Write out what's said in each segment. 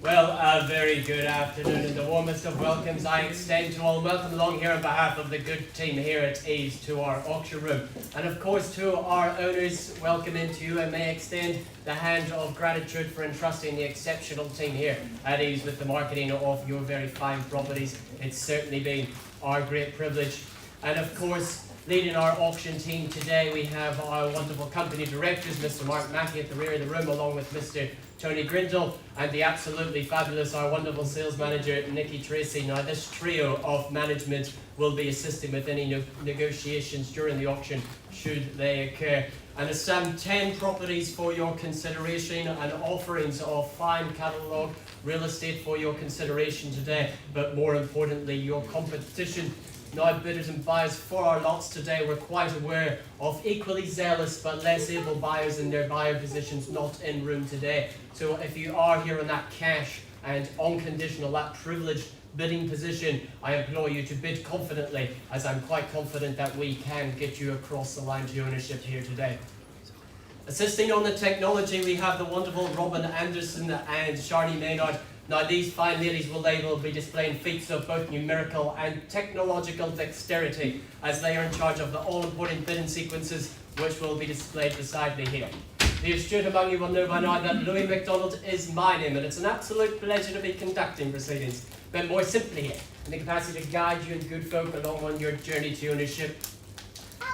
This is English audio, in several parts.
Well, a very good afternoon and the warmest of welcomes I extend to all. Welcome along here on behalf of the good team here at EVES to our auction room. And of course to our owners, welcome into you, and may extend the hand of gratitude for entrusting the exceptional team here at EVES with the marketing of your very fine properties. It's certainly been our great privilege. And of course, leading our auction team today, we have our wonderful company directors, Mr. Mark Mackey at the rear of the room, along with Mr. Tony Grindle, and the absolutely fabulous, our wonderful sales manager, Nikki Tracy. Now, this trio of management will be assisting with any negotiations during the auction, should they occur. And there's some 10 properties for your consideration and offerings of fine catalogue real estate for your consideration today, but more importantly, your competition. Now, bidders and buyers for our lots today, we're quite aware of equally zealous but less able buyers in their buyer positions not in room today. So if you are here in that cash and unconditional, that privileged bidding position, I implore you to bid confidently, as I'm quite confident that we can get you across the line to ownership here today. Assisting on the technology, we have the wonderful Robin Anderson and Sharni Maynard. Now, these fine ladies will be displaying feats of both numerical and technological dexterity, as they are in charge of the all-important bidding sequences, which will be displayed beside me here. The astute among you will know by now that Louis MacDonald is my name, and it's an absolute pleasure to be conducting proceedings, but more simply here, in the capacity to guide you and good folk along on your journey to ownership.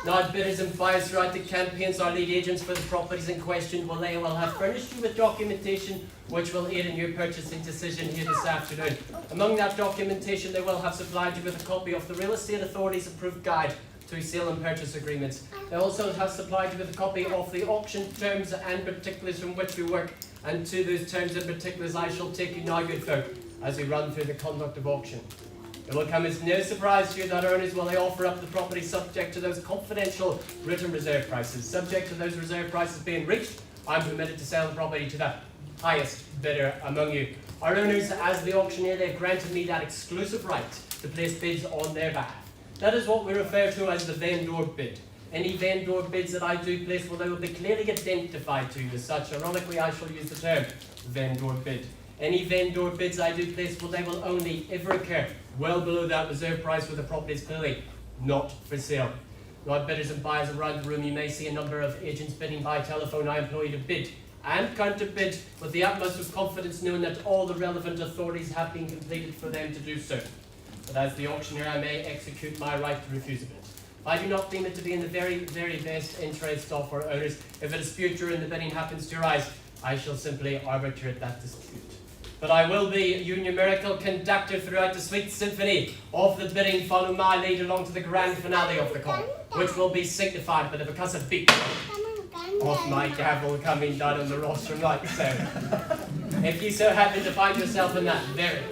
Now, bidders and buyers throughout the campaigns, our lead agents for the properties in question will have furnished you with documentation which will aid in your purchasing decision here this afternoon. Among that documentation, they will have supplied you with a copy of the Real Estate Authority's approved guide to sale and purchase agreements. They also have supplied you with a copy of the auction terms and particulars from which we work, and to those terms and particulars I shall take you now, good folk, as we run through the conduct of auction. It will come as no surprise to you that owners will offer up the property subject to those confidential written reserve prices. Subject to those reserve prices being reached, I'm permitted to sell the property to the highest bidder among you. Our owners, as the auctioneer, they've granted me that exclusive right to place bids on their behalf. That is what we refer to as the vendor bid. Any vendor bids that I do place, well, they will be clearly identified to you as such. Ironically, I shall use the term vendor bid. Any vendor bids I do place, well, they will only ever occur well below that reserve price where the property is clearly not for sale. Now, bidders and buyers around the room, you may see a number of agents bidding by telephone. I implore you to bid and counter-bid with the utmost of confidence, knowing that all the relevant authorities have been completed for them to do so. But as the auctioneer, I may execute my right to refuse a bid. I do not deem it to be in the very, very best interest of our owners. If a dispute during the bidding happens to arise, I shall simply arbitrate that dispute. But I will be your numerical conductor throughout the sweet symphony of the bidding, follow my lead along to the grand finale of the call, which will be signified by the percussive beat of my gavel coming down on the rostrum like so. If you so happen to find yourself in that very,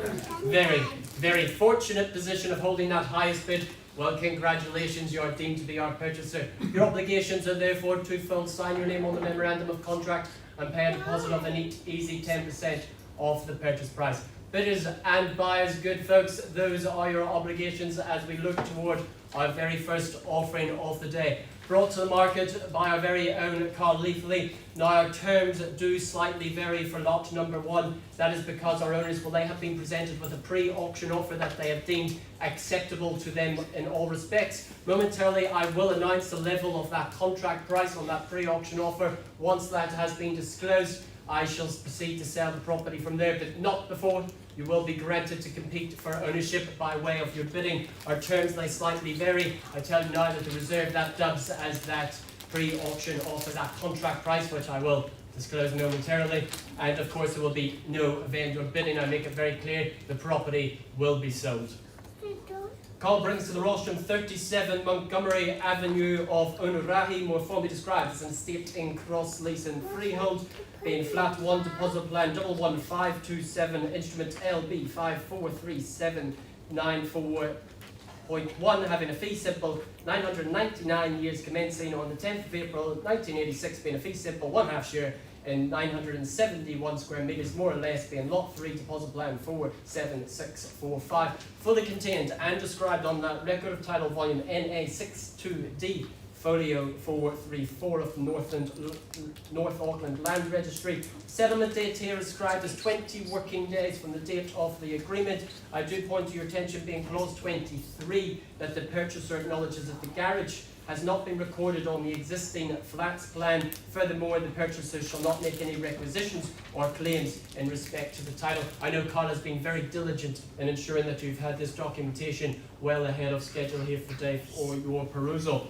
very, very fortunate position of holding that highest bid, well, congratulations, you are deemed to be our purchaser. Your obligations are therefore twofold: sign your name on the memorandum of contract and pay a deposit of a neat, easy 10% of the purchase price. Bidders and buyers, good folks, those are your obligations as we look toward our very first offering of the day. Brought to the market by our very own Carl Leafley. Now, our terms do slightly vary for lot number 1. That is because our owners, well, they have been presented with a pre-auction offer that they have deemed acceptable to them in all respects. Momentarily, I will announce the level of that contract price on that pre-auction offer. Once that has been disclosed, I shall proceed to sell the property from there, but not before you will be granted to compete for ownership by way of your bidding. Our terms, they slightly vary. I tell you now that the reserve that dubs as that pre-auction offer, that contract price, which I will disclose momentarily, and of course there will be no vendor bidding. I make it very clear the property will be sold. Call brings to the rostrum 37 Whangarei Avenue of Whangarei, more formally described as an estate in cross lease and freehold, being flat 1, deposit plan 11527, instrument LB 543794.1, having a fee simple 999 years, commencing on the 10th of April 1986, being a fee simple 1/2 share in 971 square metres, more or less, being lot 3, deposit plan 47645, fully contained and described on that record of title volume NA62D folio 434 of the North Auckland Land Registry. Settlement date here is described as 20 working days from the date of the agreement. I do point to your attention being clause 23 that the purchaser acknowledges that the garage has not been recorded on the existing flats plan. Furthermore, the purchaser shall not make any requisitions or claims in respect to the title. I know Carl has been very diligent in ensuring that you've had this documentation well ahead of schedule here today for your perusal.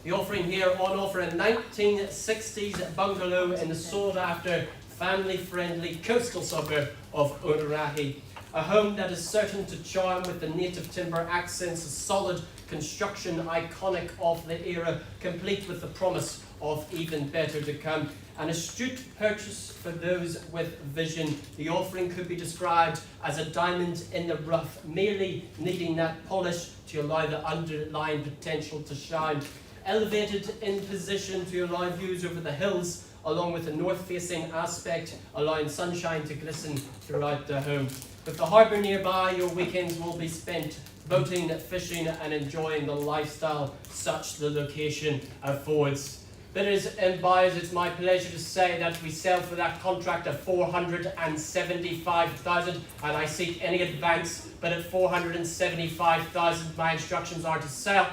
The offering here on offer a 1960s bungalow in the sought-after, family-friendly coastal suburb of Whangarei. A home that is certain to charm with the native timber accents, a solid construction iconic of the era, complete with the promise of even better to come. An astute purchase for those with vision. The offering could be described as a diamond in the rough, merely needing that polish to allow the underlying potential to shine. Elevated in position to allow views over the hills, along with a north-facing aspect, allowing sunshine to glisten throughout the home. With the harbour nearby, your weekends will be spent boating, fishing and enjoying the lifestyle such the location affords. Bidders and buyers, it's my pleasure to say that we sell for that contract of $475,000, and I seek any advance, but at $475,000 my instructions are to sell.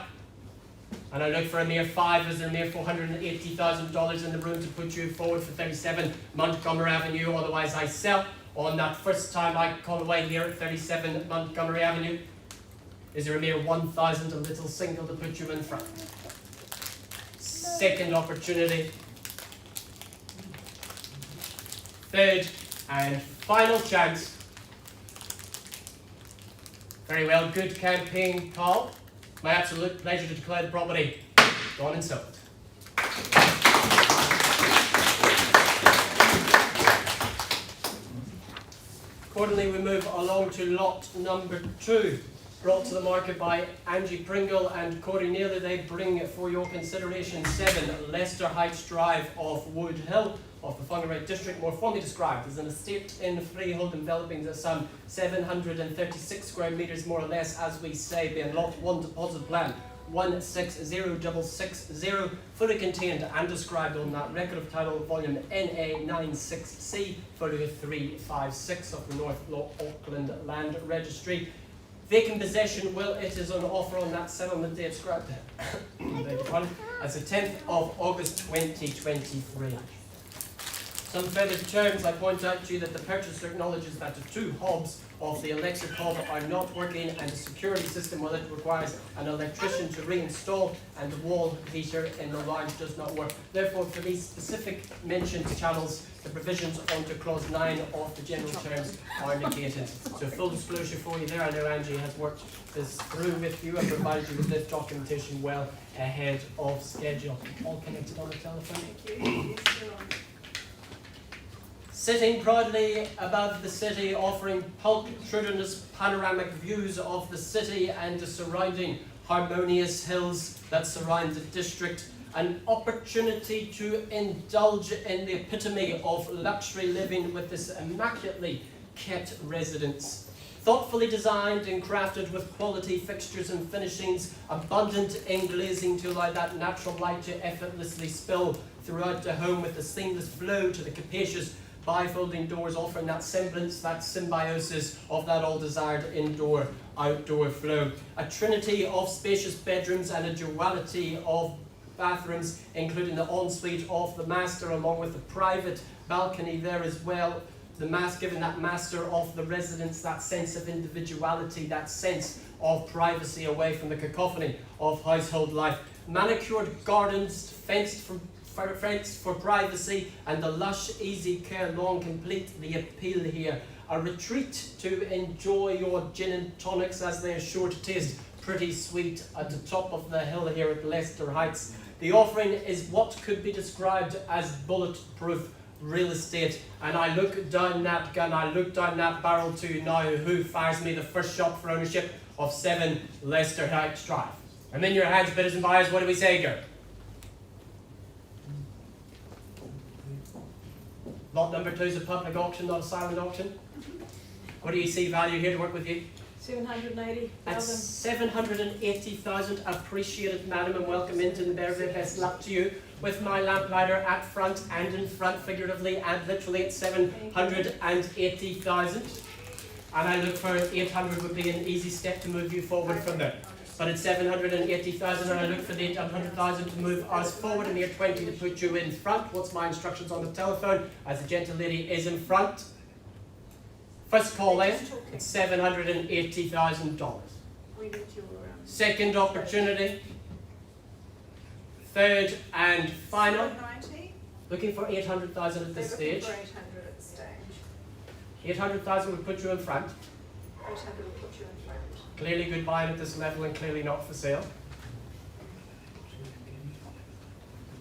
And I look for a mere $5, is there a mere $480,000 in the room to put you forward for 37 Montgomery Avenue, otherwise I sell. On that first time I call away here at 37 Montgomery Avenue, is there a mere 1,000, a little single to put you in front? Second opportunity. Third and final chance. Very well, good campaign, Carl. My absolute pleasure to declare the property gone and sold. Accordingly, we move along to lot number 2, brought to the market by Angie Pringle and Corey Naylor. They bring for your consideration 7 Leicester Heights Drive off Wood Hill of the Whangarei district, more formally described as an estate in freehold enveloping some 736 square metres more or less, as we say, being lot 1 deposit plan 160660, fully contained and described on that record of title volume NA96C, folio 356 of the North Auckland Land Registry. Vacant possession, well, it is on offer on that settlement date described as the 10th of August 2023. Some further terms, I point out to you that the purchaser acknowledges that the 2 hobs of the electric hob are not working, and the security system, well, it requires an electrician to reinstall, and the wall heater in the lounge does not work. Therefore, for these specific mentioned channels, the provisions under clause 9 of the general terms are negated. So full disclosure for you there, I know Angie has worked this through with you and provided you with this documentation well ahead of schedule. All connected on the telephone. Thank you. Sitting proudly above the city, offering pulchritudinous panoramic views of the city and the surrounding harmonious hills that surround the district, an opportunity to indulge in the epitome of luxury living with this immaculately kept residence. Thoughtfully designed and crafted with quality fixtures and finishings, abundant in glazing to allow that natural light to effortlessly spill throughout the home with a seamless flow to the capacious bifolding doors, offering that semblance, that symbiosis of that all-desired indoor-outdoor flow. A trinity of spacious bedrooms and a duality of bathrooms, including the ensuite of the master, along with the private balcony there as well. Giving that master of the residence that sense of individuality, that sense of privacy away from the cacophony of household life. Manicured gardens, fenced for privacy, and the lush, easy care lawn complete the appeal here. A retreat to enjoy your gin and tonics, as they are sure to taste pretty sweet at the top of the hill here at Leicester Heights. The offering is what could be described as bulletproof real estate, and I look down that gun, I look down that barrel to now who fires me the first shot for ownership of 7 Leicester Heights Drive. I'm in your hands, bidders and buyers. What do we say, girl? Lot number 2 is a public auction, not a silent auction. What do you see value here to work with you? 780,000. At 780,000, appreciate it, madam, and welcome into the very, very best luck to you. With my lamplighter at front and in front, figuratively and literally, at 780,000. And I look for 800 would be an easy step to move you forward from there. But at 780,000, and I look for the 800,000 to move us forward, and here 20 to put you in front. What's my instructions on the telephone? As the gentle lady is in front. First call then, it's $780,000. Second opportunity. Third and final. 790. Looking for 800,000 at this They're looking stage. for 800 at this stage. 800,000 would put you in front. 800 will put you in front. Clearly good buying at this level and clearly not for sale.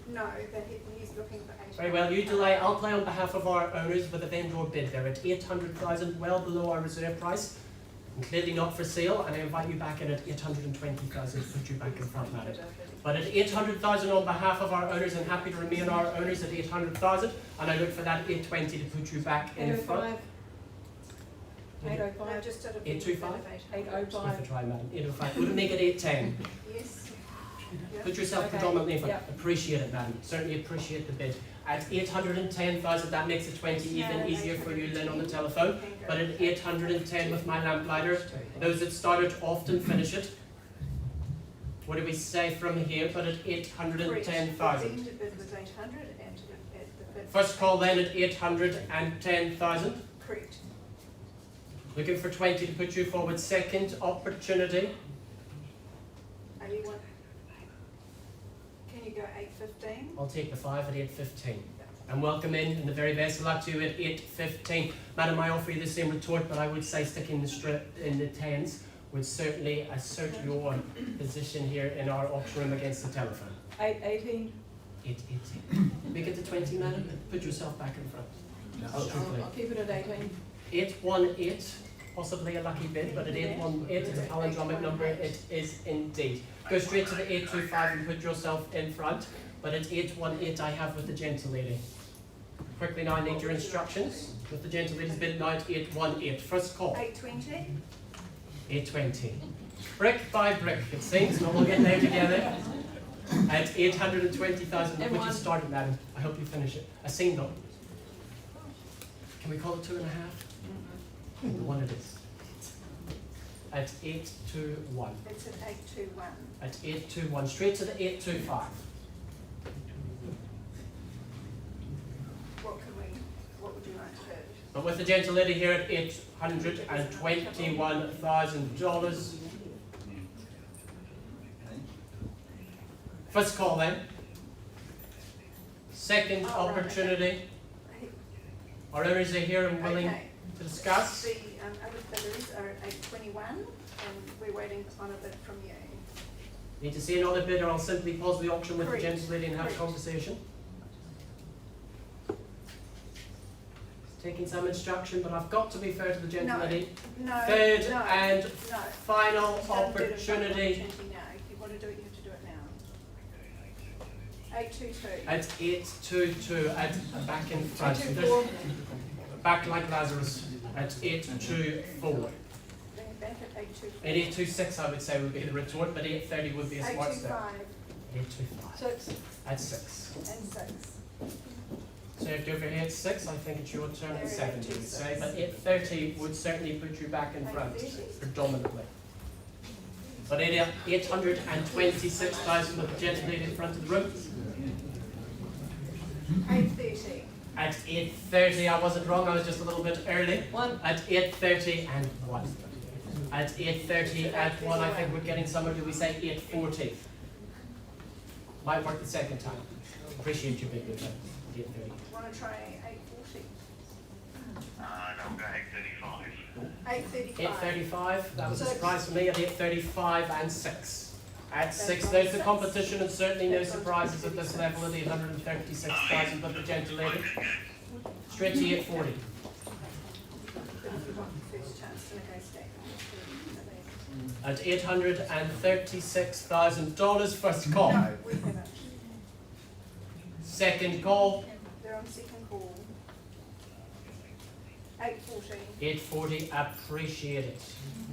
No, that he's looking for 800. Very well, you delay. I'll play on behalf of our owners with a vendor bid there at 800,000, well below our reserve price. And clearly not for sale, and I invite you back in at 820,000 to put you back in front, madam. But at 800,000 on behalf of our owners, and happy to remain our owners at 800,000, and I look for that 820 to put you back in front. 805. Just at a 825? 805. Worth a try, madam. 805. We'll make it 810. Yes. Yeah. Put yourself Okay. predominantly in front. Yep. Appreciate it, madam. Certainly appreciate the bid. At 810,000, that makes it 20 even easier for you, Lynn, on the telephone. But at 810 with my lamplighter, those that start it often finish it. What do we say from here? But at 810,000. The bid was 800 and the bid. First call then at 810,000. Correct. Looking for 20 to put you forward. Second opportunity. Are you want? Can you go 815? I'll take the 5 at 815. And welcome in, and the very best of luck to you at 815. Madam, I offer you the same retort, but I would say sticking in the tens would certainly assert your position here in our auction room against the telephone. 818. 818. Make it to 20, madam, and put yourself back in front. Strictly. I'll keep it at 18. 818, possibly a lucky bid, but at 818, it's a palindromic number, it is indeed. Go straight to the 825 and put yourself in front, but at 818 I have with the gentle lady. Quickly now, I need your instructions. With the gentle lady's bid now at 818. First call. 820. 820. Brick by brick, it seems, but we'll get there together. At 820,000, would you start it, madam? I hope you finish it. A single. Can we call it 2.5? The one it is. At 821. It's at 821. At 821. Straight to the 825. What would you like to do? But with the gentle lady here at $821,000. First call then. Second opportunity. Our owners are here and willing Okay. to discuss. The other bidders are at 821 and we're waiting on a bid from you. Need to see another bid, or I'll simply pause the auction with the Correct. gentle lady and have a Correct. conversation. Taking some instruction, but I've got to be fair to the gentle No. lady. No. Third no, and no. final You don't bid a final opportunity opportunity now. If you want to do it, you have to do it now. 822. at 822 at back in front. 224. Back like Lazarus at 824. Bring it back at 824. And 826 I would say would be the retort, but 830 would be a smart step. 825 825 6. at 6. and 6. So if over here at 6, I think it's your turn at There, 7, you would 826. say. But 830 would certainly put you back in front, 830? predominantly. But 826,000 with the gentle lady in front of the room. 830. At 830, I wasn't wrong, I was just a little bit early. 1. At 830 and 1. At 830 at 1, I think we're getting somewhere. Do we say 840? Might work the second time. Appreciate your bid, good time. 830. Want to try 840? No, go 835. 835. 835, that was a Six. surprise for me at 835 and 6. At 6, That's there's the six. competition and certainly no That's on surprises at this 36. level at 836,000, but the gentle lady. Straight to 840. But if you want the first chance to negotiate. At $836,000, first call. No, we haven't. Second call. They're on second call. 8:40. 8:40, appreciate it.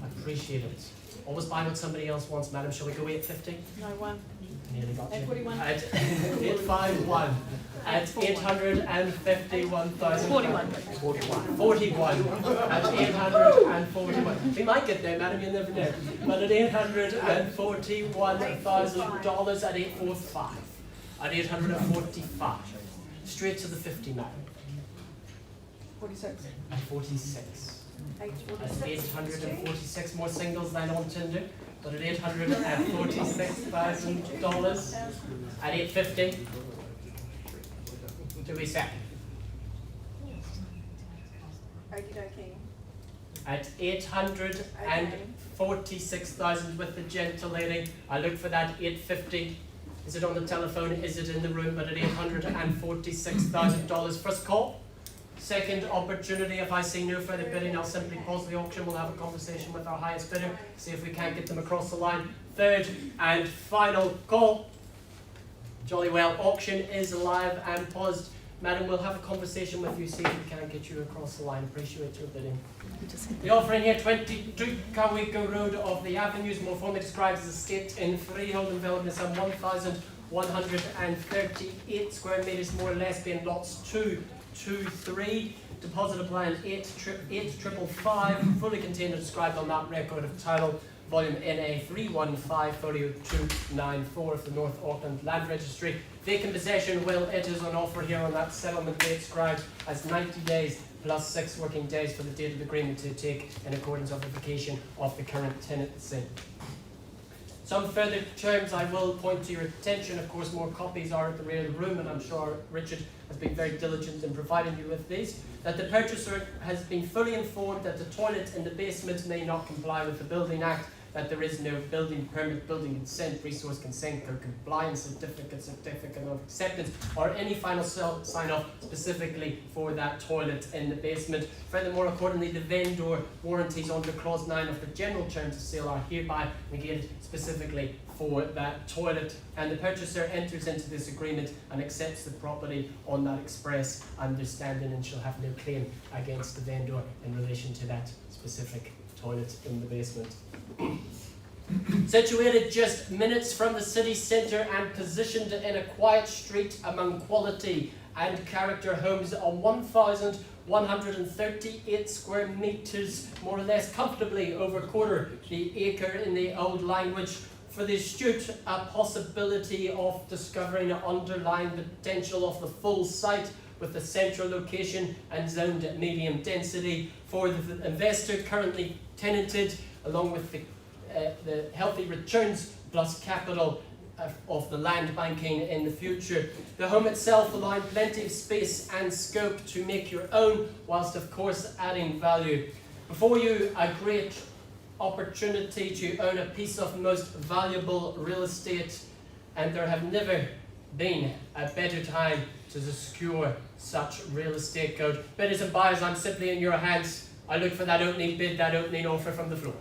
Appreciate it. Always buy what somebody else wants, madam. Shall we go 8:50? No one. Nearly got you. 8:41. At 851. At 851,000. 41. 41. At 841. We might get there, madam, you never know. But at $841,000 at 845. At 845. Straight to the 50 now. 46. At 46. At 8:46. 846 more singles than on Tinder. But at $846,000 at 850. Do we say? Okie dokie. At 846,000 with the gentle lady. I look for that 850. Is it on the telephone? Is it in the room? But at $846,000. First call. Second opportunity. If I see no further bidding, I'll simply pause the auction. We'll have a conversation with our highest bidder. See if we can't get them across the line. Third and final call. Jolly well. Auction is live and paused. Madam, we'll have a conversation with you. See if we can get you across the line. Appreciate your bidding. The offering here, 22 Kawiko Road of the Avenues, more formally described as a estate in freehold development, some 1,138 square metres, more or less, being lots 2, 2, 3. Deposit of land 8,555, fully contained and described on that record of title, volume NA 315-40294 of the North Auckland Land Registry. Vacant possession, well, it is on offer here on that settlement date described as 90 days plus 6 working days for the date of agreement to take in accordance with the vacation of the current tenancy. Some further terms I will point to your attention. Of course, more copies are at the rear of the room, and I'm sure Richard has been very diligent in providing you with these. That the purchaser has been fully informed that the toilet in the basement may not comply with the Building Act, that there is no building permit, building consent, resource consent, or compliance certificate of acceptance, or any final sign-off specifically for that toilet in the basement. Furthermore, accordingly, the vendor warranties under Clause 9 of the General Terms of Sale are hereby negated specifically for that toilet, and the purchaser enters into this agreement and accepts the property on that express understanding and shall have no claim against the vendor in relation to that specific toilet in the basement. Situated just minutes from the city centre and positioned in a quiet street among quality and character homes on 1,138 square metres, more or less comfortably over quarter the acre in the old language. For the astute, a possibility of discovering an underlying potential of the full site with the central location and zoned at medium density. For the investor, currently tenanted, along with the healthy returns plus capital of the land banking in the future. The home itself allowing plenty of space and scope to make your own, whilst of course adding value. Before you, a great opportunity to own a piece of most valuable real estate, and there have never been a better time to secure such real estate code. Bidders and buyers, I'm simply in your hands. I look for that opening bid, that opening offer from the floor.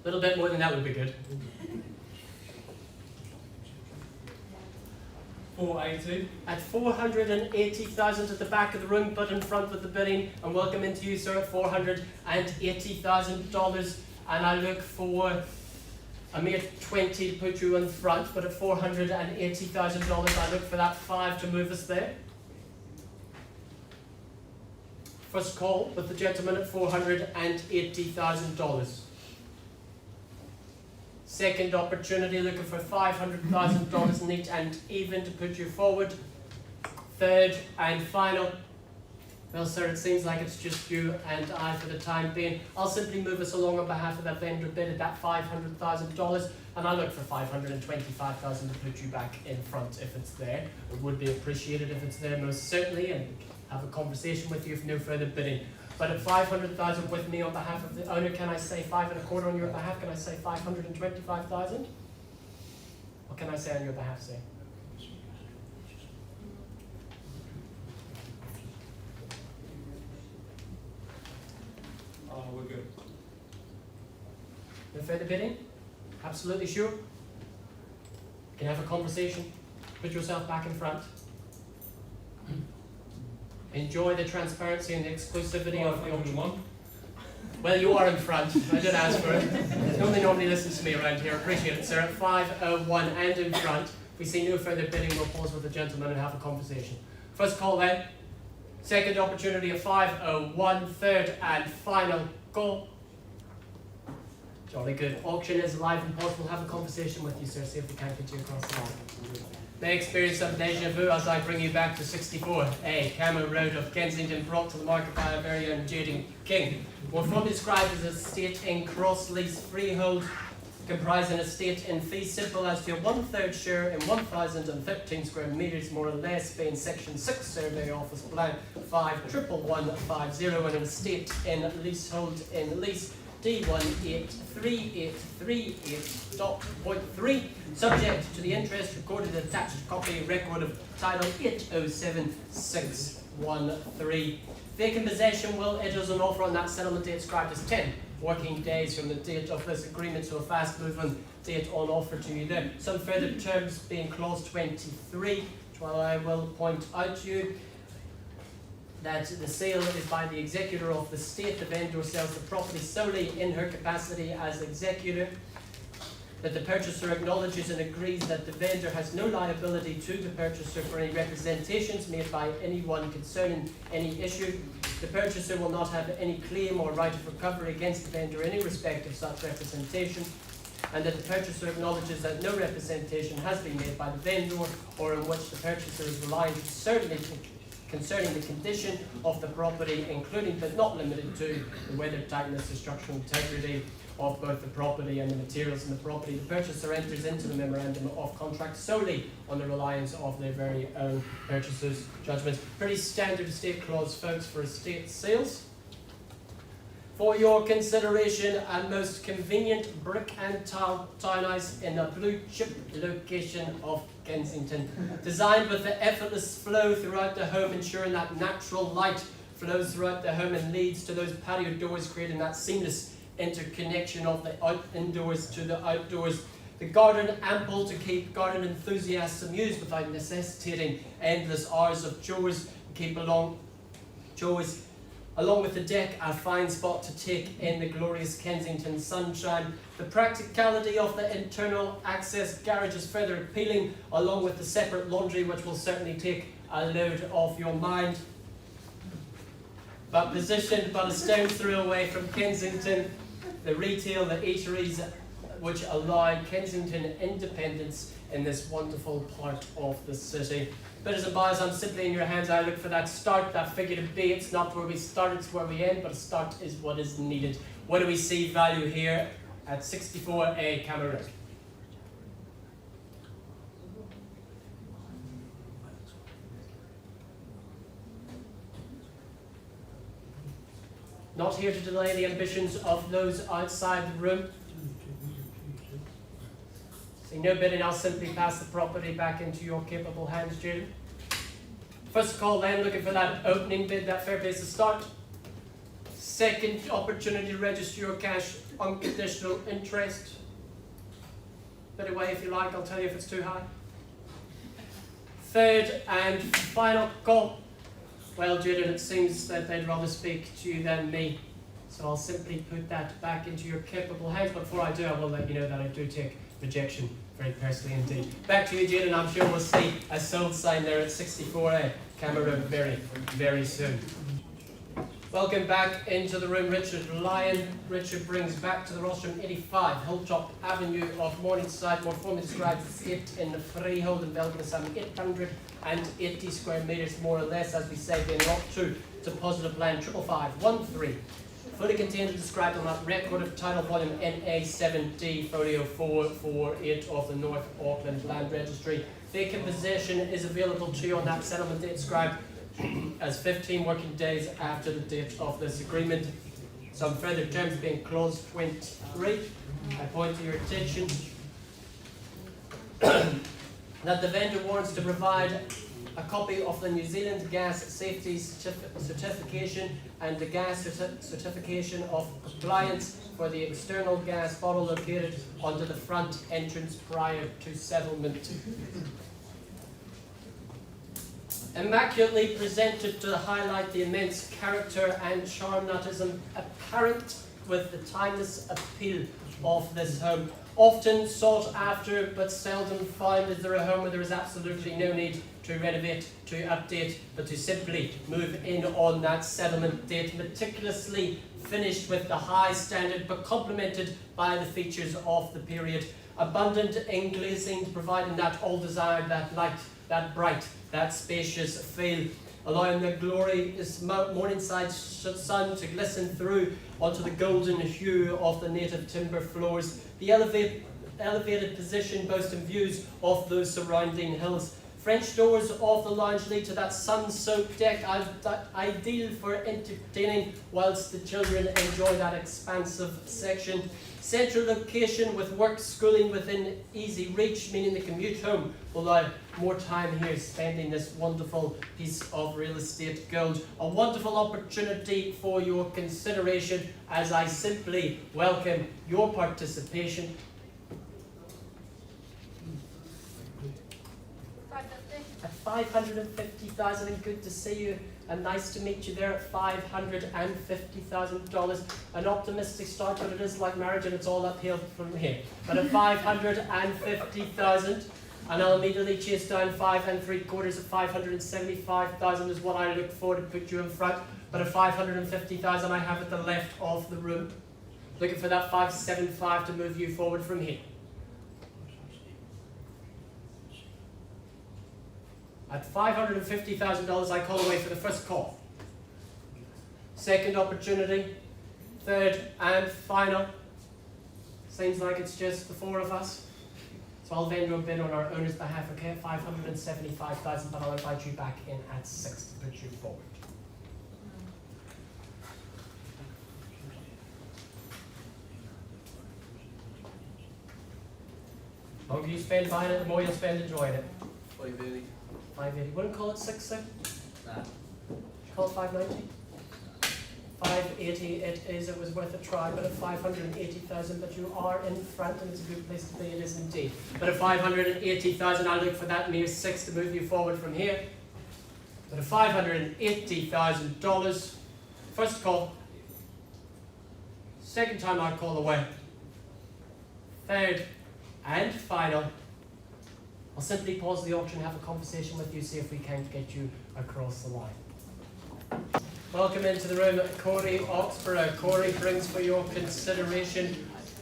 A little bit more than that would be good. 480. At 480,000 at the back of the room, but in front with the bidding, and welcome into you, sir, at $480,000. And I look for a mere 20 to put you in front, but at $480,000, I look for that 5 to move us there. First call with the gentleman at $480,000. Second opportunity, looking for $500,000 neat and even to put you forward. Third and final. Well, sir, it seems like it's just you and I for the time being. I'll simply move us along on behalf of that vendor bid at that $500,000, and I'll look for $525,000 to put you back in front if it's there. It would be appreciated if it's there, most certainly, and have a conversation with you if no further bidding. But at $500,000 with me on behalf of the owner, can I say 5 1/4 on your behalf? Can I say $525,000? What can I say on your behalf, say? We're good. No further bidding? Absolutely sure? Can I have a conversation? Put yourself back in front. Enjoy the transparency and the exclusivity of the auction. Well, you are in front. I did ask for it. Nobody listens to me around here. Appreciate it, sir. At 5:01 and in front. If we see no further bidding, we'll pause with the gentleman and have a conversation. First call then. Second opportunity at 5:01. Third and final call. Jolly good. Auction is live and pause. We'll have a conversation with you, sir. See if we can get you across the line. May experience some deja vu as I bring you back to 64A Cameron Road of Kensington, brought to the market by our very own Jaden King. More formally described as a estate in cross-lease freehold, comprising an estate in fee simple as to a 1/3 share in 1,013 square metres, more or less, being Section 6 Survey Office Plan 511150, and an estate in leasehold in lease D183838.3, subject to the interest recorded attached copy record of title 807613. Vacant possession will, it is an offer on that settlement date described as 10 working days from the date of this agreement, so a fast moving date on offer to you there. Some further terms being clause 23, which I will point out to you. That the sale is by the executor of the state. The vendor sells the property solely in her capacity as executor. That the purchaser acknowledges and agrees that the vendor has no liability to the purchaser for any representations made by anyone concerning any issue. The purchaser will not have any claim or right of recovery against the vendor in any respect of such representation. And that the purchaser acknowledges that no representation has been made by the vendor or in which the purchaser is relying concerning the condition of the property, including but not limited to the weather tightness, the structural integrity of both the property and the materials in the property. The purchaser enters into the memorandum of contract solely on the reliance of their very own purchaser's judgment. Pretty standard estate clause, folks, for estate sales. For your consideration, a most convenient brick and tile townhouse in a blue chip location of Kensington. Designed with the effortless flow throughout the home, ensuring that natural light flows throughout the home and leads to those patio doors, creating that seamless interconnection of the indoors to the outdoors. The garden ample to keep garden enthusiasts amused without necessitating endless hours of chores. Keep along chores. Along with the deck, a fine spot to take in the glorious Kensington sunshine. The practicality of the internal access garage is further appealing, along with the separate laundry, which will certainly take a load off your mind. But positioned but a stone's throw away from Kensington, the retail, the eateries, which allow Kensington independence in this wonderful part of the city. Bidders and buyers, I'm simply in your hands. I look for that start, that figure to be. It's not where we start, it's where we end, but a start is what is needed. What do we see value here at 64A Cameron? Not here to delay the ambitions of those outside the room. See no bidding, I'll simply pass the property back into your capable hands, Jude. First call then, looking for that opening bid, that fair place to start. Second opportunity to register your cash, unconditional interest. Bid away if you like, I'll tell you if it's too high. Third and final call. Well, Jude, it seems that they'd rather speak to you than me. So I'll simply put that back into your capable hands. But before I do, I will let you know that I do take rejection very personally indeed. Back to you, Jane, and I'm sure we'll see a sold sign there at 64A Cameron very, very soon. Welcome back into the room, Richard Lyon. Richard brings back to the rostrum 85 Hilltop Avenue of Morningside, more formally described as 8 in the freehold, enveloping some 880 square metres, more or less, as we say, being lot 2 to positive plan 55513. Fully contained and described on that record of title volume NA7D folio 448 of the North Auckland Land Registry. Vacant possession is available to you on that settlement date described as 15 working days after the date of this agreement. Some further terms being clause 23. I point to your attention that the vendor wants to provide a copy of the New Zealand Gas Safety Certification and the gas certification of compliance for the external gas bottle located onto the front entrance prior to settlement. immaculately presented to highlight the immense character and charm that is apparent with the timeless appeal of this home. Often sought after but seldom found is there a home where there is absolutely no need to renovate, to update, but to simply move in on that settlement date, meticulously finished with the high standard but complemented by the features of the period. Abundant in glazing, providing that all desired, that light, that bright, that spacious feel, allowing the glorious morningside sun to glisten through onto the golden hue of the native timber floors. The elevated position boasting views of those surrounding hills. French doors of the lounge lead to that sun-soaked deck, ideal for entertaining whilst the children enjoy that expansive section. Central location with work, schooling within easy reach, meaning the commute home will allow more time here spending this wonderful piece of real estate gold. A wonderful opportunity for your consideration as I simply welcome your participation. 550. At 550,000, and good to see you, and nice to meet you there at $550,000. An optimistic start, but it is like marriage and it's all uphill from here. But at 550,000, and I'll immediately chase down 5 3/4 at 575,000 is what I look for to put you in front. But at 550,000, I have at the left of the room, looking for that 575 to move you forward from here. At $550,000, I call away for the first call. Second opportunity, third and final. Seems like it's just the four of us. So I'll vendor a bid on our owner's behalf, okay, at 575,000, but I'll invite you back in at 6 to put you forward. The longer you spend buying it, the more you'll spend enjoying it. 580. 580. Wouldn't call it 6, sir? Nah. Call it 590? 580 it is. It was worth a try, but at 580,000, but you are in front, and it's a good place to be. It is indeed. But at 580,000, I'll look for that mere 6 to move you forward from here. But at $580,000, first call. Second time I call away. Third and final. I'll simply pause the auction, have a conversation with you, see if we can get you across the line. Welcome into the room, Corey Oxborough. Corey brings for your consideration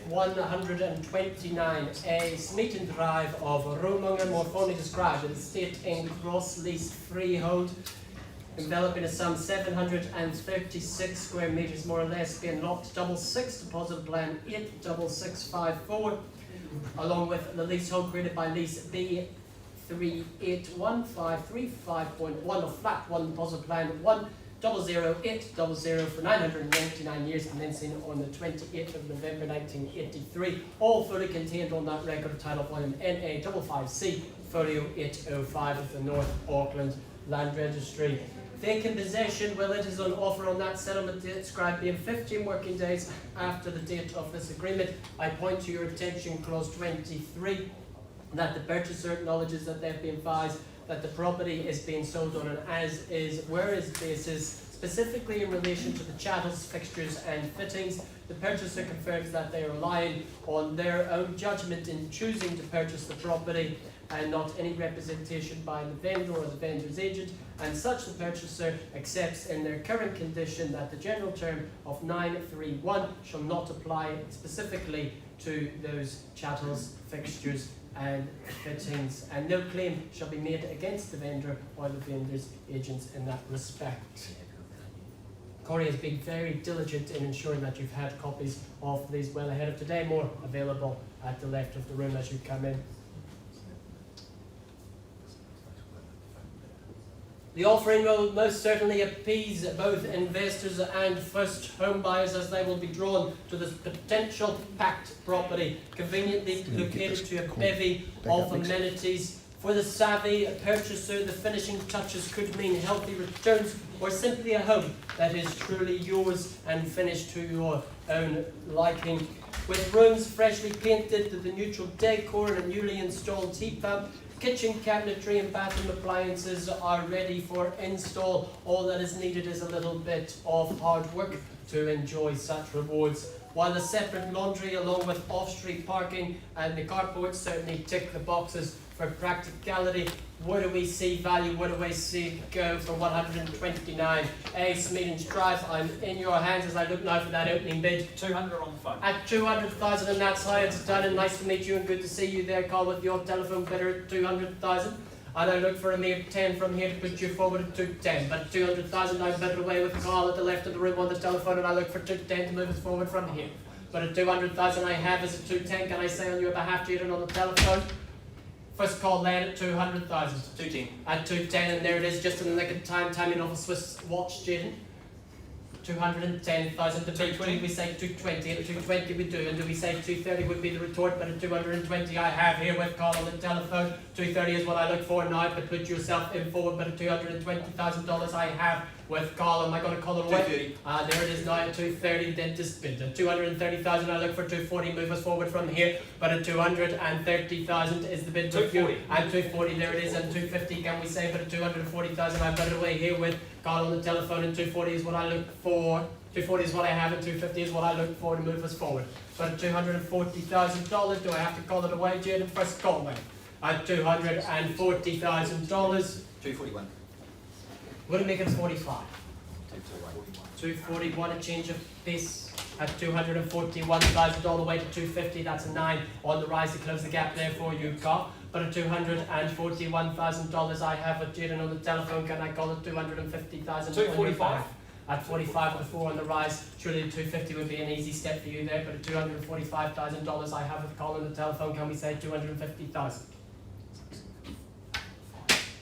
129A Smeaton Drive of Whangarei, more formally described as estate in cross-lease freehold, enveloping a sum 736 square metres, more or less, being locked, double 6 deposit plan 86654. Along with the leasehold created by lease B381535.1 of flat 1 deposit plan 100800 for 999 years, commencing on the 28th of November 1983. All fully contained on that record of title volume NA55C folio 805 of the North Auckland Land Registry. Vacant possession, well, it is on offer on that settlement date, described being 15 working days after the date of this agreement. I point to your attention clause 23, that the purchaser acknowledges that they've been advised that the property is being sold on an as-is, where-is basis, specifically in relation to the chattels, fixtures and fittings. The purchaser confirms that they are relying on their own judgment in choosing to purchase the property and not any representation by the vendor or the vendor's agent, and such the purchaser accepts in their current condition that the general term of 931 shall not apply specifically to those chattels, fixtures and fittings, and no claim shall be made against the vendor or the vendor's agents in that respect. Corey has been very diligent in ensuring that you've had copies of these well ahead of today, more available at the left of the room as you come in. The offering will most certainly appease both investors and first home buyers, as they will be drawn to this potential packed property, conveniently located to a bevy of amenities. For the savvy purchaser, the finishing touches could mean healthy returns or simply a home that is truly yours and finished to your own liking. With rooms freshly painted to the neutral decor and a newly installed heat pump, Kitchen cabinetry and bathroom appliances are ready for install. All that is needed is a little bit of hard work to enjoy such rewards. While the separate laundry along with off-street parking and the carports certainly tick the boxes for practicality, where do we see value, where do we see go for 129 Smeaton's Drive? I'm in your hands as I look now for that opening bid. 200 on the phone. At 200,000, and that's how it's done, and nice to meet you and good to see you there, Carl, with your telephone bidder at 200,000. And I look for a mere 10 from here to put you forward at 210. But 200,000 I bid away with Carl at the left of the room on the telephone, and I look for 210 to move us forward from here. But at 200,000 I have is at 210. Can I say on your behalf, Jaden, on the telephone? First call then at 200,000. 210. At 210, and there it is, just in the nick of time, timing of a Swiss watch, Jaden. 210,000 to 220. We say 220. At 220 we do, and do we say 230 would be the retort? But at 220 I have here with Carl on the telephone. 230 is what I look for now, but put yourself in forward. But at $220,000 I have with Carl. Am I going to call it away? 230. There it is now at 230. Dentist bid. At 230,000 I look for 240. Move us forward from here. But at 230,000 is the bid. 240. And 240 there it is. And 250 can we say? But at 240,000 I put it away here with Carl on the telephone, and 240 is what I look for. 240 is what I have, and 250 is what I look for to move us forward. But at $240,000, do I have to call it away, Jaden? First call then. At $240,000, 241. would it make it 45? 241. 241, a change of pace at $241,000 all the way to 250. That's a 9 on the rise to close the gap there for you, Carl. But at $241,000 I have with Jaden on the telephone. Can I call it 250,000? 245. At 45 before on the rise, surely 250 would be an easy step for you there. But at $245,000 I have with Carl on the telephone. Can we say 250,000?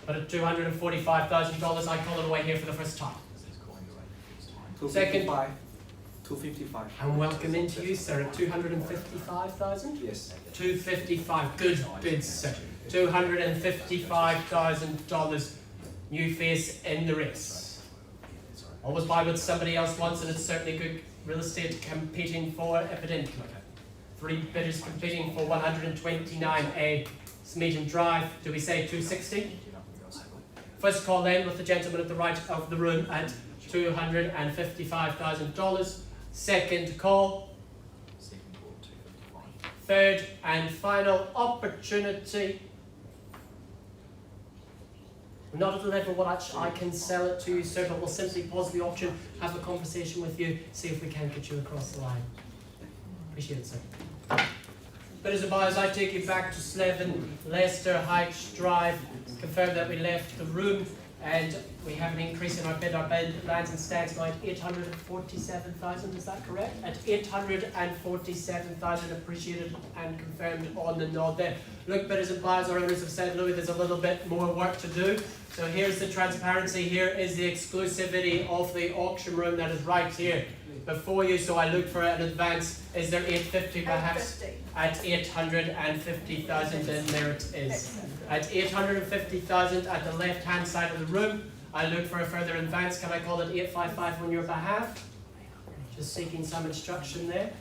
But at $245,000 I call it away here for the first time. Second. 255. And welcome into you, sir, at 255,000? Yes. 255, good bid, sir. $255,000, new face in the race. Always buy what somebody else wants, and it's certainly good real estate competing for, evidently. 3 bidders competing for 129 Smeaton Drive. Do we say 260? First call then with the gentleman at the right of the room at $255,000. Second call. Third and final opportunity. Not at the level what I can sell it to you, sir, but we'll simply pause the auction, have a conversation with you, see if we can get you across the line. Appreciate it, sir. But as a buyers, I take you back to Slevin, Leicester Heights Drive. Confirm that we left the room, and we have an increase in our bid. Our bid lands and stands now at 847,000, is that correct? At 847,000, appreciated and confirmed on the nod there. Look, bidders and buyers, our owners have said, Louis, there's a little bit more work to do. So here's the transparency, here is the exclusivity of the auction room that is right here before you. So I look for an advance. Is there 850 perhaps? 850. At 850,000, and there it is. At 850,000 at the left-hand side of the room, I look for a further advance. Can I call it 855 on your behalf? Just seeking some instruction there.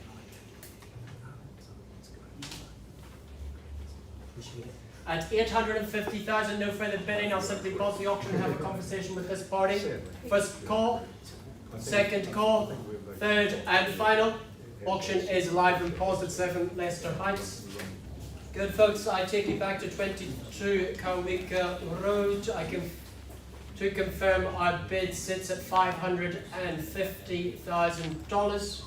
Appreciate it. At 850,000, no further bidding. I'll simply pause the auction and have a conversation with this party. First call, second call, third and final. Auction is live and paused at 7 Leicester Heights. Good folks, I take you back to 22 Kawika Road. To confirm our bid sits at $550,000.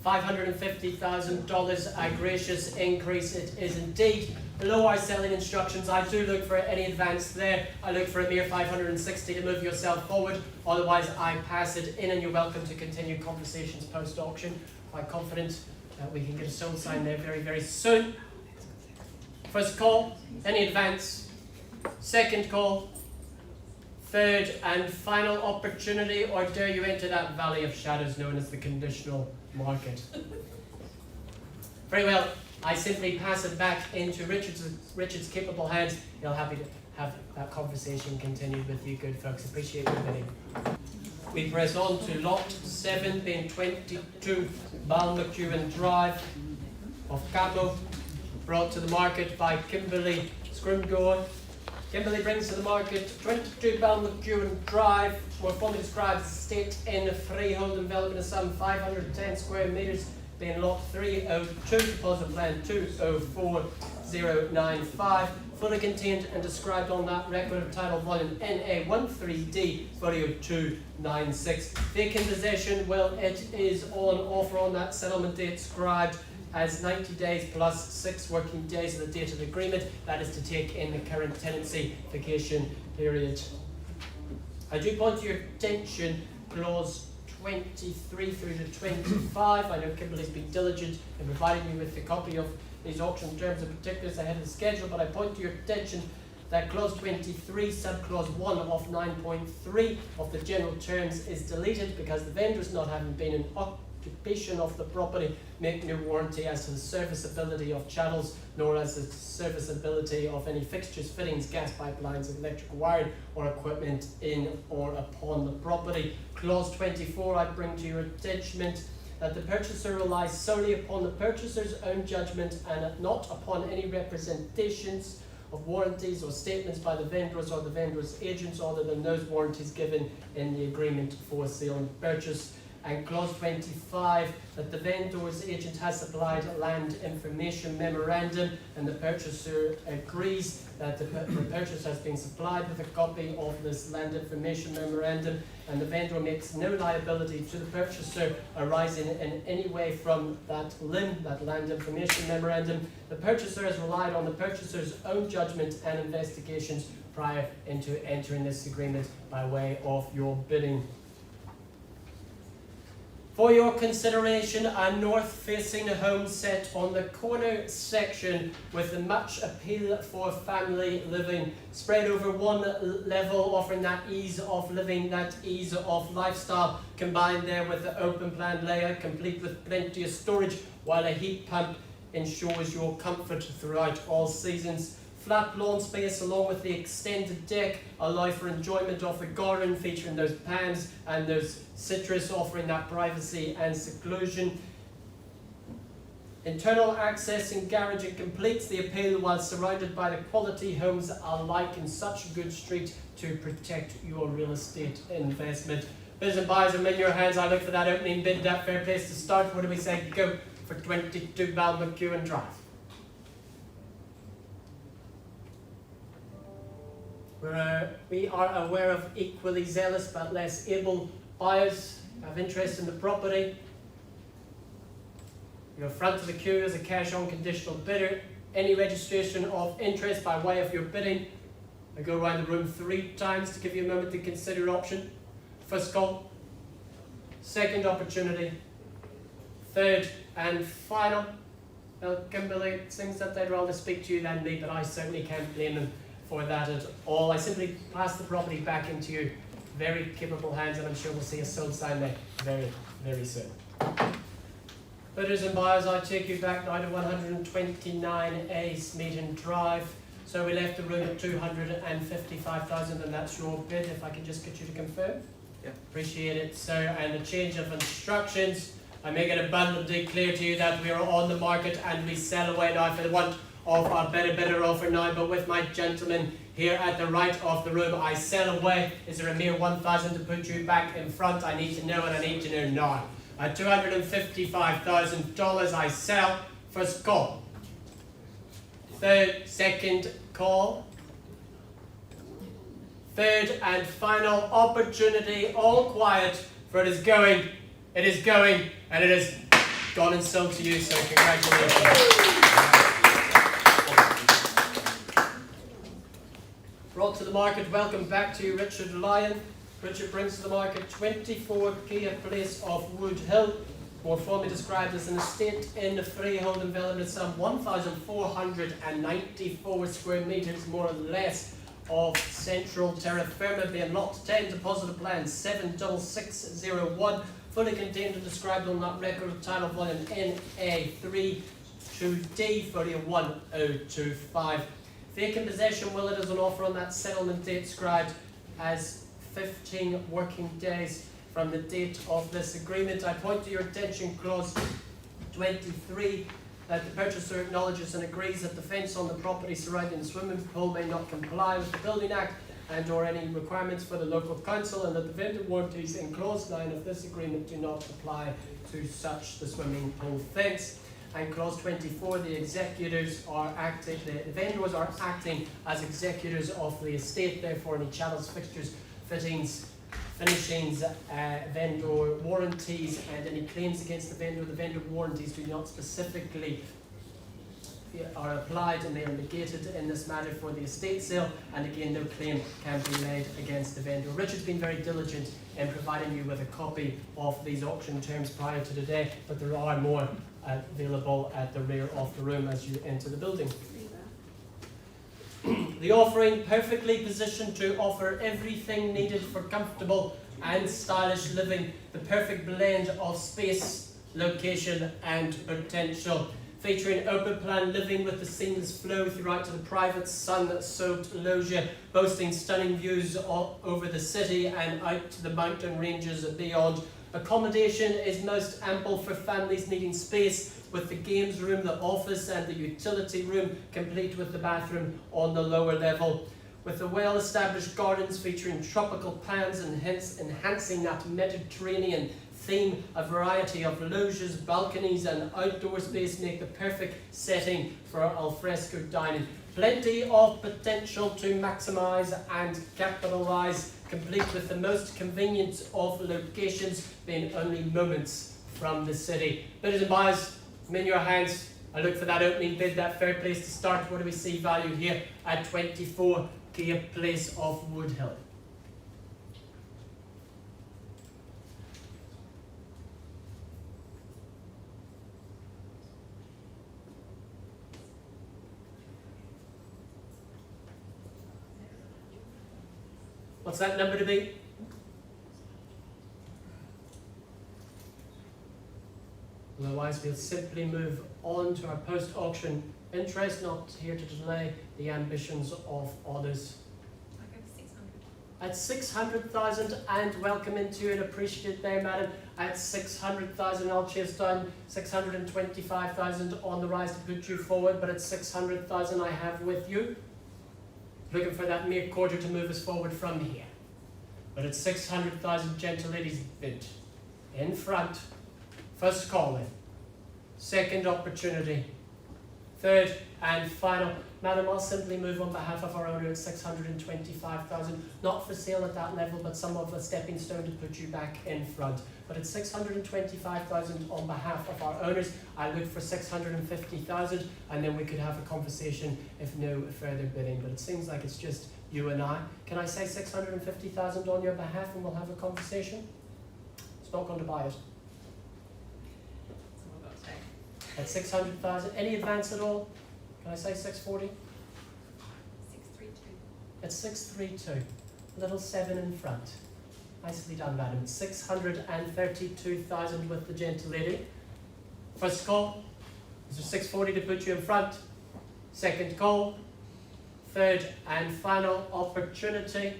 $550,000, a gracious increase it is indeed. Below our selling instructions, I do look for any advance there. I look for a mere 560 to move yourself forward. Otherwise, I pass it in, and you're welcome to continue conversations post-auction. Quite confident that we can get a sold sign there very, very soon. First call, any advance. Second call, third and final opportunity, or dare you enter that valley of shadows known as the conditional market. Very well, I simply pass it back into Richard's capable hands. He'll be happy to have that conversation continued with you good folks. Appreciate your bidding. We press on to lot 7, being 22 Balmacuan Drive. of Camo, brought to the market by Kimberley Scrimgeour. Kimberley brings to the market 22 Balmacune Drive, more formally described as estate in freehold development of some 510 square metres, being lot 302, deposit plan 204095, fully contained and described on that record of title volume NA13D 40296. Vacant possession, well, it is on offer on that settlement date described as 90 days plus 6 working days of the date of the agreement. That is to take in the current tenancy vacation period. I do point to your attention clause 23 through to 25. I know Kimberley's been diligent in providing me with a copy of these auction terms and particulars ahead of the schedule, but I point to your attention that clause 23, subclause 1 of 9.3 of the general terms is deleted because the vendors, not having been in occupation of the property, make no warranty as to the serviceability of channels, nor as the serviceability of any fixtures, fittings, gas pipelines, electrical wiring, or equipment in or upon the property. Clause 24, I bring to your attention that the purchaser relies solely upon the purchaser's own judgment and not upon any representations of warranties or statements by the vendors or the vendors' agents other than those warranties given in the agreement for sale and purchase. And clause 25, that the vendor's agent has supplied a land information memorandum and the purchaser agrees that the purchaser has been supplied with a copy of this land information memorandum, and the vendor makes no liability to the purchaser arising in any way from that LIM, that land information memorandum. The purchaser has relied on the purchaser's own judgment and investigations prior to entering this agreement by way of your bidding. For your consideration, a north-facing home set on the corner section with a much appeal for family living, spread over one level, offering that ease of living, that ease of lifestyle, combined there with the open plan layout, complete with plenty of storage, while a heat pump ensures your comfort throughout all seasons. Flat lawn space along with the extended deck allow for enjoyment of the garden, featuring those palms and those citrus, offering that privacy and seclusion. Internal access and garage completes the appeal while surrounded by the quality homes alike in such a good street to protect your real estate investment. Bids and buyers are in your hands. I look for that opening bid, that fair place to start. What do we say? Go for 22 Balmacune Drive. We are aware of equally zealous but less able buyers have interest in the property. You're front of the queue as a cash on conditional bidder. Any registration of interest by way of your bidding? I go around the room 3 times to give you a moment to consider your option. First call, second opportunity, third and final. Well, Kimberley thinks that they'd rather speak to you than me, but I certainly can't blame them for that at all. I simply pass the property back into your very capable hands, and I'm sure we'll see a sold sign there very, very soon. Bidders and buyers, I take you back now to 129A Smeaton Drive. So we left the room at 255,000, and that's your bid. If I can just get you to confirm. Yeah. Appreciate it, sir. And the change of instructions, I make it abundantly clear to you that we are on the market and we sell away now for the want of a better offer now, but with my gentleman here at the right of the room, I sell away. Is there a mere 1,000 to put you back in front? I need to know, and I need to know now. At $255,000 I sell. First call. Second call. Third and final opportunity. All quiet, for it is going, and it is gone and sold to you, so congratulations. Brought to the market, welcome back to you, Richard Lyon. Richard brings to the market 24 Kia Place of Wood Hill, more formally described as an estate in freehold development, some 1,494 square metres, more or less, of central terra firma, being lot 10, deposit plan 76601, fully contained and described on that record of title volume NA32D 41025. Vacant possession, well, it is an offer on that settlement date described as 15 working days from the date of this agreement. I point to your attention clause 23, that the purchaser acknowledges and agrees that the fence on the property surrounding the swimming pool may not comply with the Building Act and or any requirements for the local council, and that the vendor warranties in clause 9 of this agreement do not apply to such the swimming pool fence. And clause 24, the vendors are acting as executors of the estate, therefore any channels, fixtures, fittings, finishings, vendor warranties, and any claims against the vendor warranties do not specifically are applied and they are negated in this matter for the estate sale, and again no claim can be made against the vendor. Richard's been very diligent in providing you with a copy of these auction terms prior to today, but there are more available at the rear of the room as you enter the building. The offering perfectly positioned to offer everything needed for comfortable and stylish living, the perfect blend of space, location and potential. Featuring open plan living with the seamless flow throughout to the private sun-soaked loggia, boasting stunning views over the city and out to the mountain ranges beyond. Accommodation is most ample for families needing space, with the games room, the office and the utility room, complete with the bathroom on the lower level. With the well-established gardens featuring tropical plants and hence enhancing that Mediterranean theme, a variety of loggias, balconies and outdoor space make the perfect setting for alfresco dining. Plenty of potential to maximise and capitalise, complete with the most convenient of locations being only moments from the city. Bidders and buyers, I'm in your hands. I look for that opening bid, that fair place to start. What do we see valued here at 24 Kia Place of Woodhill? What's that number to be? Otherwise, we'll simply move on to our post-auction interest, not here to delay the ambitions of others. I'll go for 600. At 600,000, and welcome into and appreciate there, madam. At 600,000, I'll chase down 625,000 on the rise to put you forward, but at 600,000, I have with you. Looking for that mere quarter to move us forward from here. But at 600,000, gentle ladies, bid. In front. First call in. Second opportunity. Third and final. Madam, I'll simply move on behalf of our owner at 625,000. Not for sale at that level, but some of a stepping stone to put you back in front. But at 625,000 on behalf of our owners, I look for 650,000, and then we could have a conversation if no further bidding. But it seems like it's just you and I. Can I say 650,000 on your behalf and we'll have a conversation? It's not going to buy it. That's all I've got to say. At 600,000, any advance at all? Can I say 640? 632. At 632, little 7 in front. Nicely done, madam. 632,000 with the gentle lady. First call. Is there 640 to put you in front? Second call. Third and final opportunity.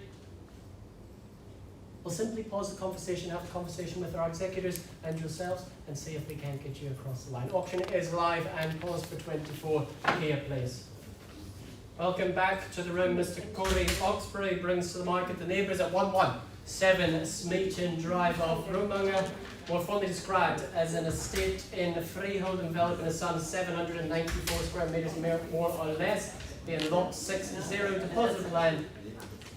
We'll simply pause the conversation, have a conversation with our executors and yourselves, and see if we can get you across the line. Auction is live and paused for 24 Kia Place. Welcome back to the room. Mr. Corey Oxbury brings to the market the neighbours at 117 Smeaton Drive of Whangarei, more formally described as an estate in freehold enveloping a sum of 794 square metres, more or less, being lot 60, deposit of land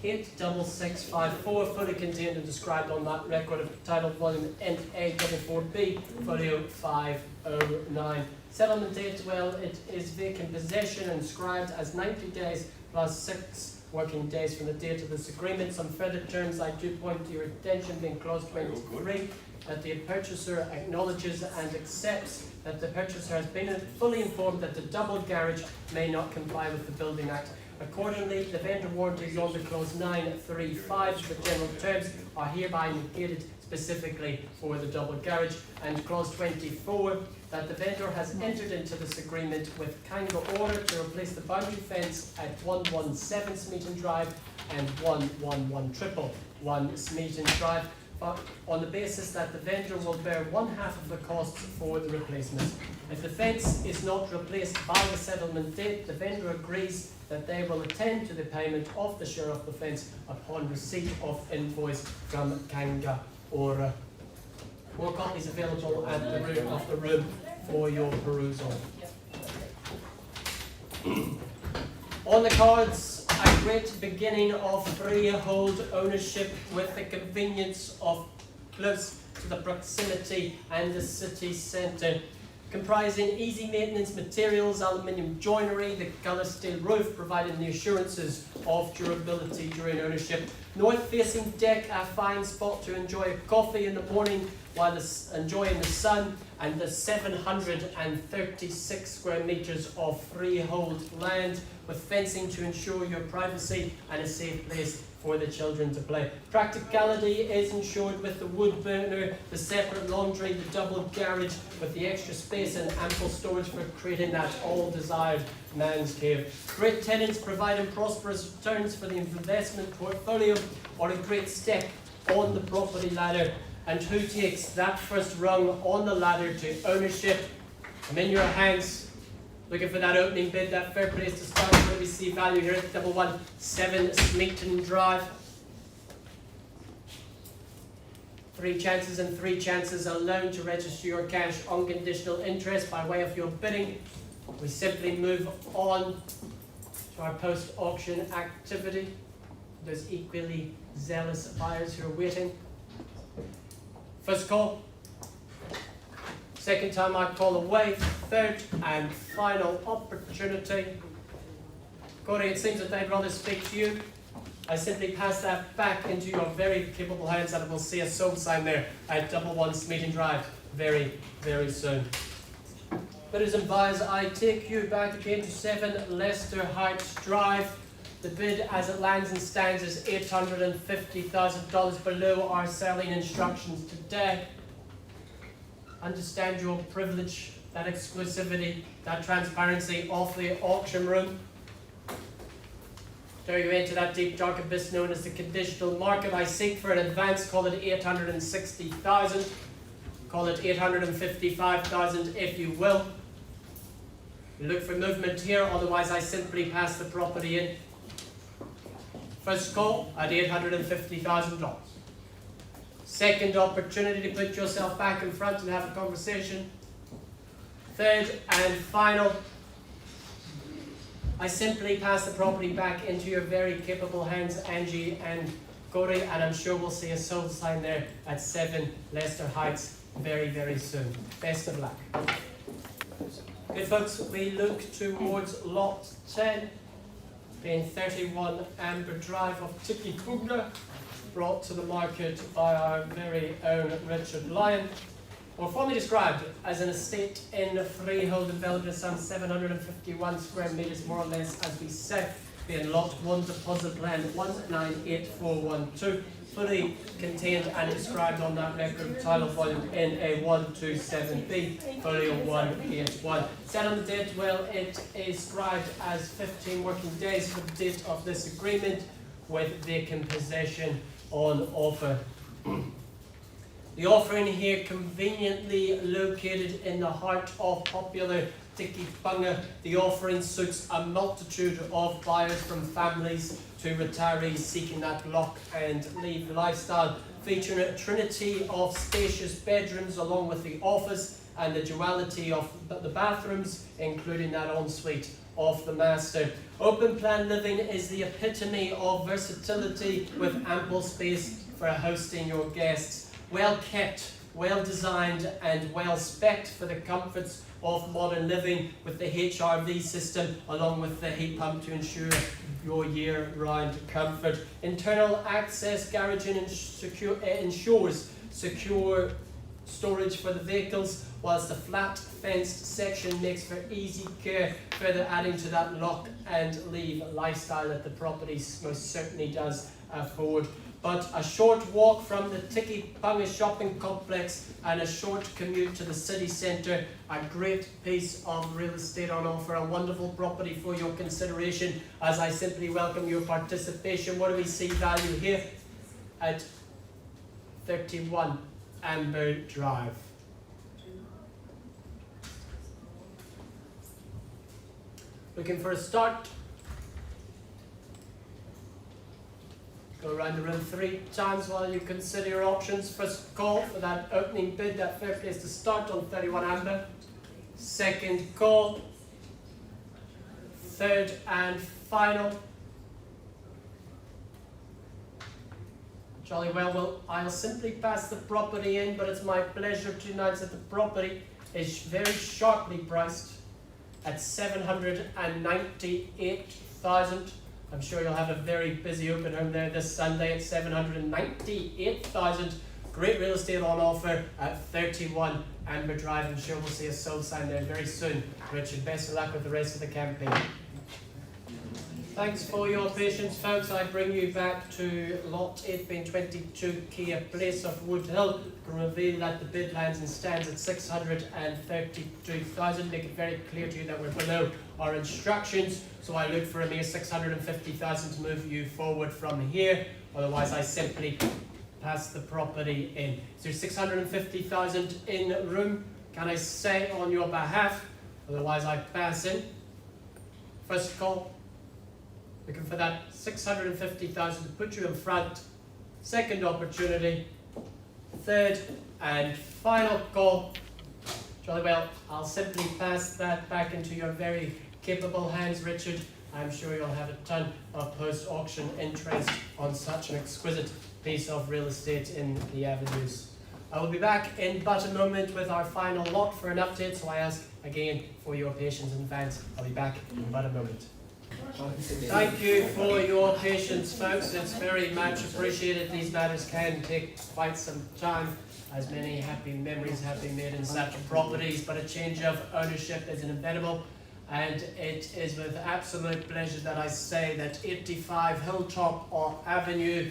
86654, fully contained and described on that record of title volume NA44B, folio 509. Settlement date, well, it is vacant possession, inscribed as 90 days plus 6 working days from the date of this agreement. Some further terms I do point to your attention, being clause 23, that the purchaser acknowledges and accepts that the purchaser has been fully informed that the double garage may not comply with the Building Act. Accordingly, the vendor warranties under clause 935, the general terms, are hereby negated specifically for the double garage, and clause 24, that the vendor has entered into this agreement with kind order to replace the boundary fence at 117 Smeaton Drive and 111 Smeaton Drive. on the basis that the vendor will bear one half of the costs for the replacement. If the fence is not replaced by the settlement date, the vendor agrees that they will attend to the payment of the share of the fence upon receipt of invoice from Whangarei. More copies available at the rear of the room for your perusal. On the cards, a great beginning of freehold ownership with the convenience of close to the proximity and the city centre, comprising easy maintenance materials, aluminium joinery, the colour steel roof, providing the assurances of durability during ownership. North facing deck, a fine spot to enjoy a coffee in the morning while enjoying the sun, and the 736 square metres of freehold land with fencing to ensure your privacy and a safe place for the children to play. Practicality is ensured with the wood burner, the separate laundry, the double garage with the extra space and ample storage for creating that all-desired man's cave. Great tenants providing prosperous returns for the investment portfolio, or a great step on the property ladder. And who takes that first rung on the ladder to ownership? I'm in your hands. Looking for that opening bid, that fair place to start. Where we see value here at 117 Smeaton Drive. 3 chances and 3 chances alone to register your cash unconditional interest by way of your bidding. We simply move on to our post-auction activity. Those equally zealous buyers who are waiting. First call. Second time I call away. Third and final opportunity. Corey, it seems that they'd rather speak to you. I simply pass that back into your very capable hands, and we'll see a sold sign there at 11 Smeaton Drive very, very soon. Bidders and buyers, I take you back again to 7 Leicester Heights Drive. The bid as it lands and stands is $850,000 below our selling instructions today. Understand your privilege, that exclusivity, that transparency of the auction room. Throw you into that deep dark abyss known as the conditional market. I seek for an advance, call it 860,000, call it 855,000 if you will. You look for movement here, otherwise I simply pass the property in. First call at $850,000. Second opportunity to put yourself back in front and have a conversation. Third and final. I simply pass the property back into your very capable hands, Angie and Corey, and I'm sure we'll see a sold sign there at 7 Leicester Heights very, very soon. Best of luck. Good folks, we look towards lot 10. Being 31 Amber Drive of Tikipugna, brought to the market by our very own Richard Lyon, or formerly described as an estate in freehold enveloped in some 751 square metres, more or less, as we said, being lot 1 deposit plan 198412, fully contained and described on that record title volume NA 127B, folio 181. Settlement date, well, it is described as 15 working days for the date of this agreement, with vacant possession on offer. The offering here conveniently located in the heart of popular Tikipanga. The offering suits a multitude of buyers, from families to retirees seeking that lock and leave lifestyle, featuring a trinity of spacious bedrooms along with the office and the duality of the bathrooms, including that ensuite of the master. Open plan living is the epitome of versatility, with ample space for hosting your guests. Well kept, well designed and well spec'd for the comforts of modern living, with the HRV system along with the heat pump to ensure your year-round comfort. Internal access garaging ensures secure storage for the vehicles, whilst the flat fenced section makes for easy care, further adding to that lock and leave lifestyle that the property most certainly does afford. But a short walk from the Tikipanga shopping complex and a short commute to the city centre, a great piece of real estate on offer, a wonderful property for your consideration, as I simply welcome your participation. What do we see value here? At 31 Amber Drive. Looking for a start. Go around the room 3 times while you consider your options. First call for that opening bid, that fair place to start on 31 Amber. Second call. Third and final. Jolly well, I'll simply pass the property in, but it's my pleasure to announce that the property is very sharply priced at 798,000. I'm sure you'll have a very busy open home there this Sunday at 798,000. Great real estate on offer at 31 Amber Drive. I'm sure we'll see a sold sign there very soon. Richard, best of luck with the rest of the campaign. Thanks for your patience, folks. I bring you back to lot 8-22 Kia Place of Wood Hill. Can reveal that the bid lands and stands at 632,000. Make it very clear to you that we're below our instructions, so I look for a mere 650,000 to move you forward from here. Otherwise, I simply pass the property in. Is there 650,000 in room? Can I say on your behalf? Otherwise, I pass in. First call. Looking for that 650,000 to put you in front. Second opportunity. Third and final call. Jolly well, I'll simply pass that back into your very capable hands, Richard. I'm sure you'll have a ton of post-auction interest on such an exquisite piece of real estate in the avenues. I will be back in but a moment with our final lot for an update, so I ask again for your patience in advance. I'll be back in but a moment. Thank you for your patience, folks. It's very much appreciated. These matters can take quite some time, as many happy memories have been made in such properties, but a change of ownership is inevitable, and it is with absolute pleasure that I say that 85 Hilltop Avenue,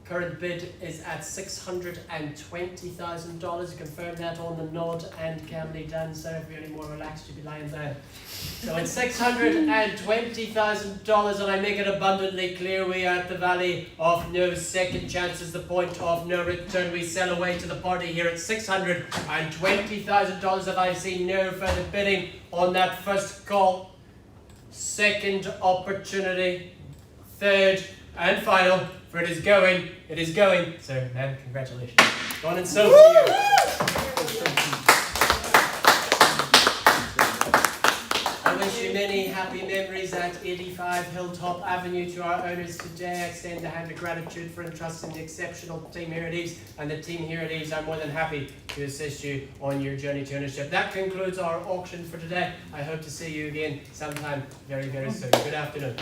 current bid is at $620,000. Confirm that on the nod, and can be done, sir. If you're any more relaxed, you'd be lying down. So it's $620,000, and I make it abundantly clear we are at the valley of no second chances, the point of no return. We sell away to the party here at $620,000. If I see no further bidding on that first call, second opportunity, third and final, for it is going. So, man, congratulations. Go on and so for you. I wish you many happy memories at 85 Hilltop Avenue. To our owners today, I extend a hand of gratitude for entrusting the exceptional team here at EVES, and the team here at EVES are more than happy to assist you on your journey to ownership. That concludes our auction for today. I hope to see you again sometime very, very soon. Good afternoon.